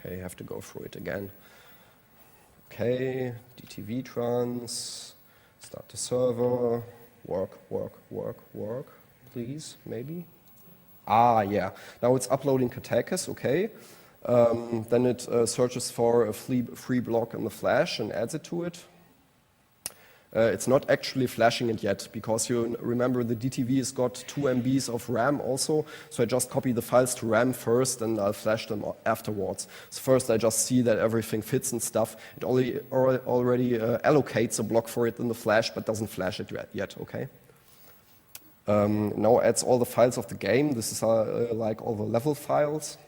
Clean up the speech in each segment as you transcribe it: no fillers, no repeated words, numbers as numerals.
Okay, have to go through it again. Okay, DTV trans, start the server, work, please, maybe. Yeah, now it's uploading Katakis, okay. Then it searches for a free block in the flash and adds it to it. It's not actually flashing it yet, because you remember the DTV has got 2 MBs of RAM also, so I just copy the files to RAM first and I'll flash them afterwards. So first I just see that everything fits and stuff. It already allocates a block for it in the flash, but doesn't flash it yet, okay? Now adds all the files of the game. This is like all the level files.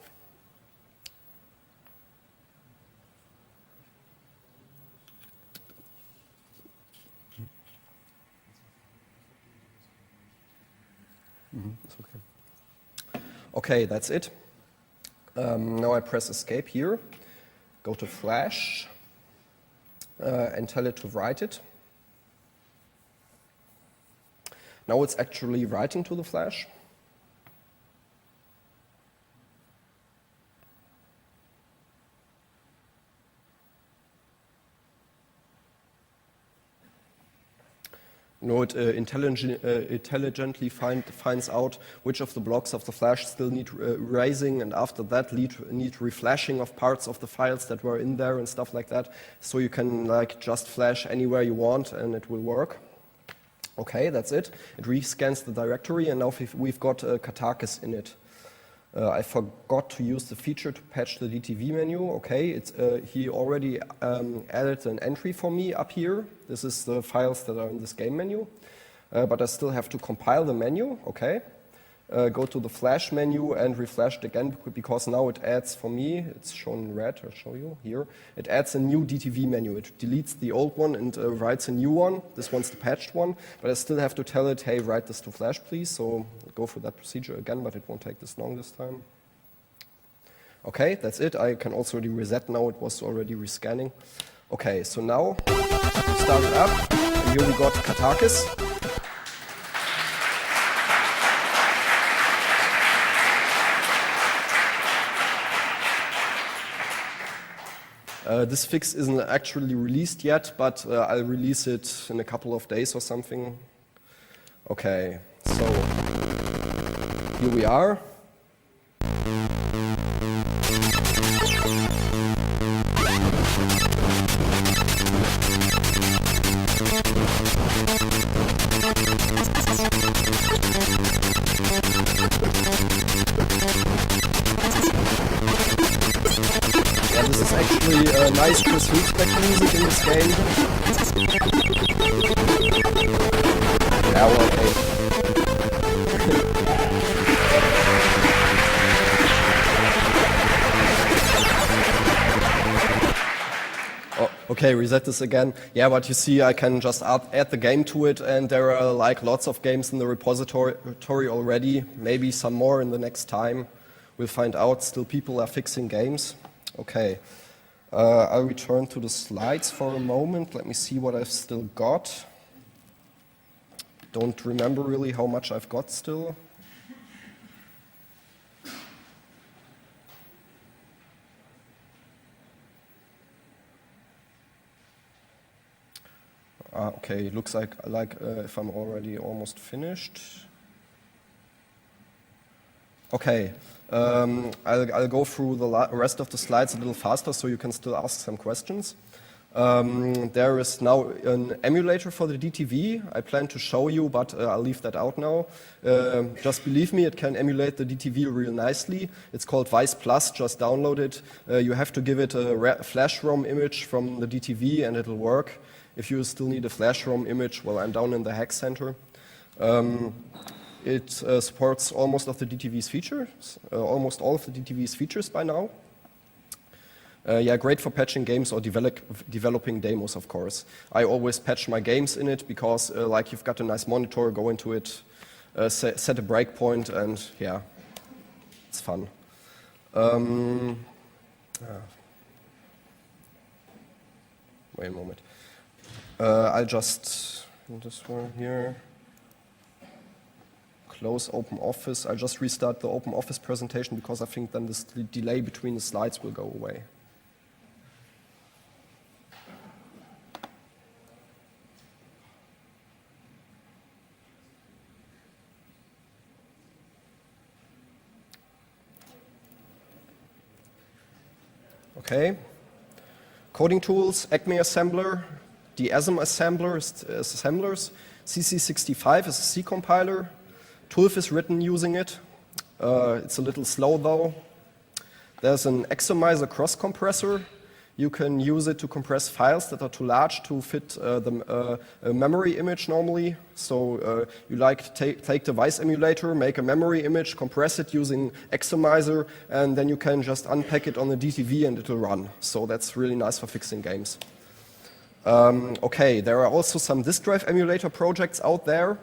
It's okay. Okay, that's it. Now I press escape here, go to Flash, and tell it to write it. Now it's actually writing to the Flash. No, it intelligently finds out which of the blocks of the flash still need erasing, and after that need reflashing of parts of the files that were in there and stuff like that. So you can like just flash anywhere you want and it will work. Okay, that's it. It rescans the directory, and now we've got Katakis in it. I forgot to use the feature to patch the DTV menu. Okay, he already added an entry for me up here. This is the files that are in this game menu. But I still have to compile the menu, okay. Go to the flash menu and reflash it again, because now it adds for me, it's shown in red, I'll show you here. It adds a new DTV menu. It deletes the old one and writes a new one. This one's the patched one, but I still have to tell it, hey, write this to flash, please. So I'll go through that procedure again, but it won't take this long this time. Okay, that's it. I can also reset now. It was already rescanning. Okay, so now start it up. And here we got Katakis. This fix isn't actually released yet, but I'll release it in a couple of days or something. Okay, so here we are. Yeah, this is actually nice Chris Hülsbeck music in this game. Yeah, well, okay. Oh, okay, reset this again. Yeah, but you see, I can just add the game to it, and there are like lots of games in the repository already. Maybe some more in the next time. We'll find out. Still, people are fixing games. Okay, I'll return to the slides for a moment. Let me see what I've still got. Don't remember really how much I've got still. Okay, looks like if I'm already almost finished. Okay, I'll go through the rest of the slides a little faster so you can still ask some questions. There is now an emulator for the DTV. I plan to show you, but I'll leave that out now. Just believe me, it can emulate the DTV real nicely. It's called Vice Plus, just download it. You have to give it a flash ROM image from the DTV and it'll work. If you still need a flash ROM image, well, I'm down in the Hack Center. It supports almost all of the DTV's features by now. Yeah, great for patching games or developing demos, of course. I always patch my games in it because, like, you've got a nice monitor, go into it, set a breakpoint, and yeah, it's fun. Wait a moment. I'll just this one here. close OpenOffice. I'll just restart the OpenOffice presentation because I think then this delay between the slides will go away. Okay. Coding tools, Acme Assembler, the ASM assemblers, CC65 is a C compiler. TULF is written using it. It's a little slow though. There's an Exomizer cross compressor. You can use it to compress files that are too large to fit the memory image normally. So you take the Vice emulator, make a memory image, compress it using Exomizer, and then you can just unpack it on the DTV and it'll run. So that's really nice for fixing games. Okay, there are also some disk drive emulator projects out there.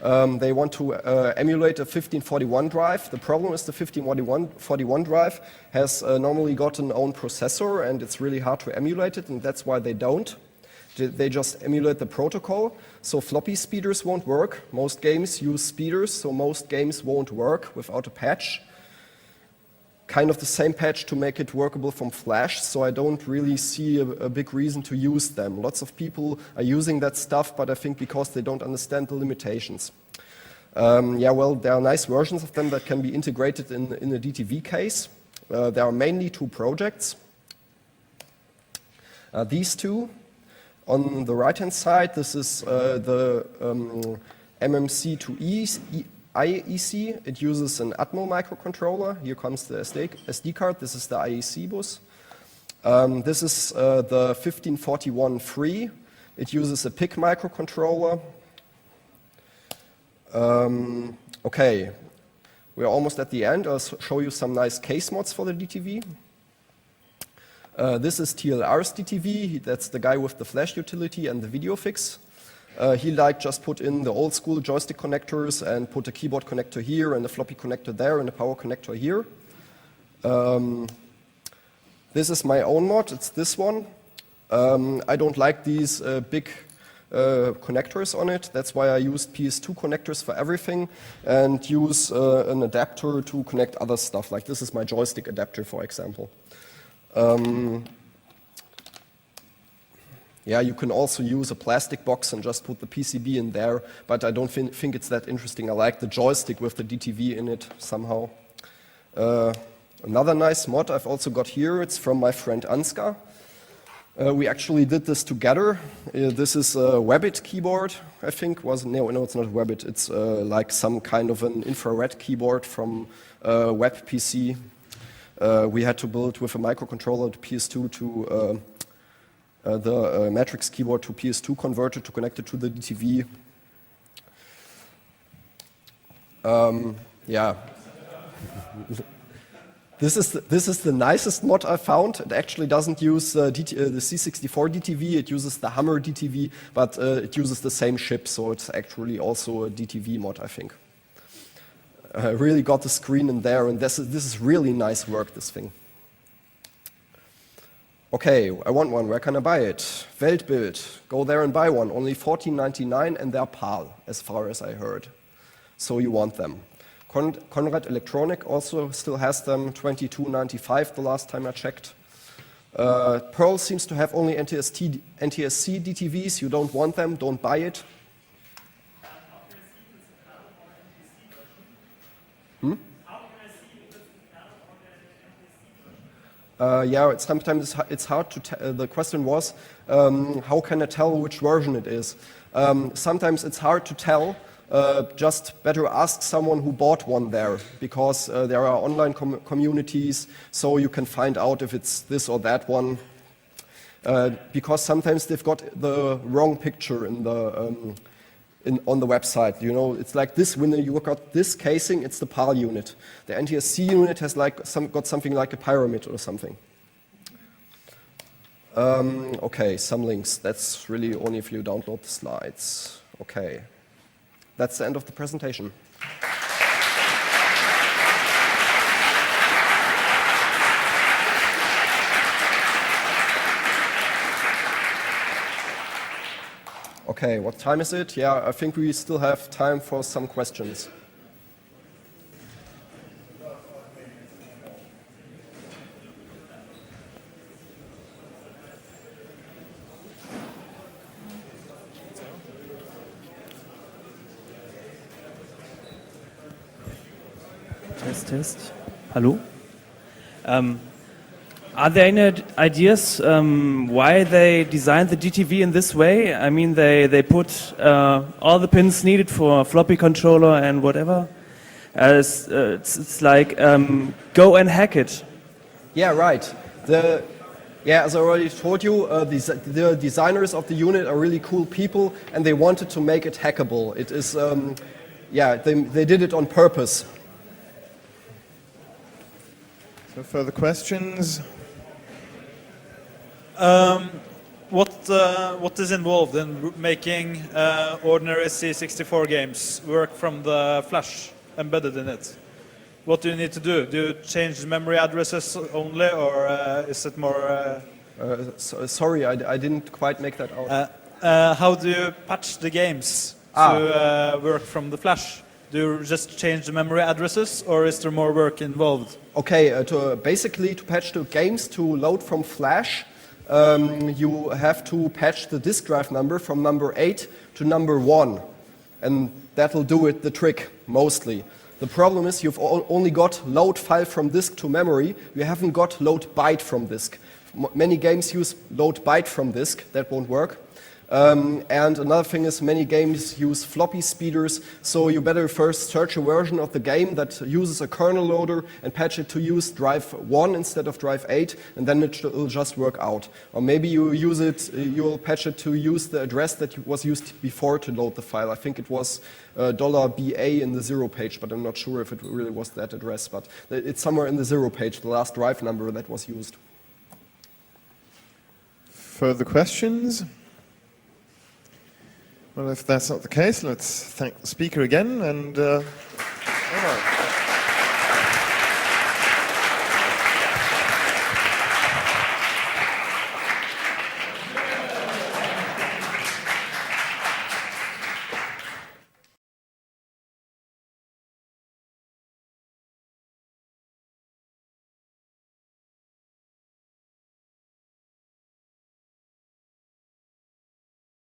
They want to emulate a 1541 drive. The problem is the 1541 drive has normally got an own processor and it's really hard to emulate it, and that's why they don't. They just emulate the protocol. So floppy speeders won't work. Most games use speeders, so most games won't work without a patch. Kind of the same patch to make it workable from Flash, so I don't really see a big reason to use them. Lots of people are using that stuff, but I think because they don't understand the limitations. Yeah, well, there are nice versions of them that can be integrated in the DTV case. There are mainly two projects. These two. On the right-hand side, this is the MMC2E IEC. It uses an Atmel microcontroller. Here comes the SD card. This is the IEC bus. This is the 1541 free. It uses a PIC microcontroller. Okay, we're almost at the end. I'll show you some nice case mods for the DTV. This is TLR's DTV. That's the guy with the Flash utility and the video fix. He just put in the old school joystick connectors and put a keyboard connector here and a floppy connector there and a power connector here. This is my own mod, it's this one. I don't like these big connectors on it. That's why I used PS2 connectors for everything and use an adapter to connect other stuff. Like this is my joystick adapter, for example. Yeah, you can also use a plastic box and just put the PCB in there, but I don't think it's that interesting. I like the joystick with the DTV in it somehow. Another nice mod I've also got here, it's from my friend Ansgar. We actually did this together. This is a Webbit keyboard, I think. No, it's not Webbit. It's like some kind of an infrared keyboard from WebPC. We had to build with a microcontroller the PS2 to the Matrix keyboard to PS2 converter to connect it to the DTV. Yeah. This is the nicest mod I found. It actually doesn't use the C64 DTV, it uses the Hummer DTV, but it uses the same chip, so it's actually also a DTV mod, I think. Really got the screen in there, and this is really nice work, this thing. Okay, I want one, where can I buy it? Weltbild, go there and buy one, only $14.99 and they're PAL, as far as I heard. So you want them. Conrad Electronic also still has them, $22.95 the last time I checked. Pearl seems to have only NTSC DTVs, you don't want them, don't buy it. Yeah, sometimes it's hard to tell. The question was, how can I tell which version it is? Sometimes it's hard to tell. Just better ask someone who bought one there, because there are online communities, so you can find out if it's this or that one. Because sometimes they've got the wrong picture in the on the website. You know, it's like this, when you look at this casing, it's the PAL unit. The NTSC unit has got something like a pyramid or something. Okay, some links. That's really only if you download the slides. Okay, that's the end of the presentation. Okay, what time is it? Yeah, I think we still have time for some questions. Test. Hello. Are there any ideas why they designed the GTV in this way? I mean, they put all the pins needed for a floppy controller and whatever. It's like go and hack it. Yeah, right. As I already told you, the designers of the unit are really cool people, and they wanted to make it hackable. It is, they did it on purpose. So further questions? What is involved in making ordinary C64 games work from the flash embedded in it? What do you need to do? Do you change memory addresses only, or is it more... Sorry, I didn't quite make that out. How do you patch the games to work from the flash? Do you just change the memory addresses, or is there more work involved? Okay, to patch the games to load from flash, you have to patch the disk drive number from number 8 to number 1, and that'll do it the trick mostly. The problem is you've only got load file from disk to memory. You haven't got load byte from disk. Many games use load byte from disk. That won't work. And another thing is many games use floppy speeders, so you better first search a version of the game that uses a kernel loader and patch it to use drive 1 instead of drive 8, and then it'll just work out. Or maybe you'll patch it to use the address that was used before to load the file. I think it was $BA in the 0 page, but I'm not sure if it really was that address, but it's somewhere in the 0 page, the last drive number that was used. Further questions? Well, if that's not the case, let's thank the speaker again and...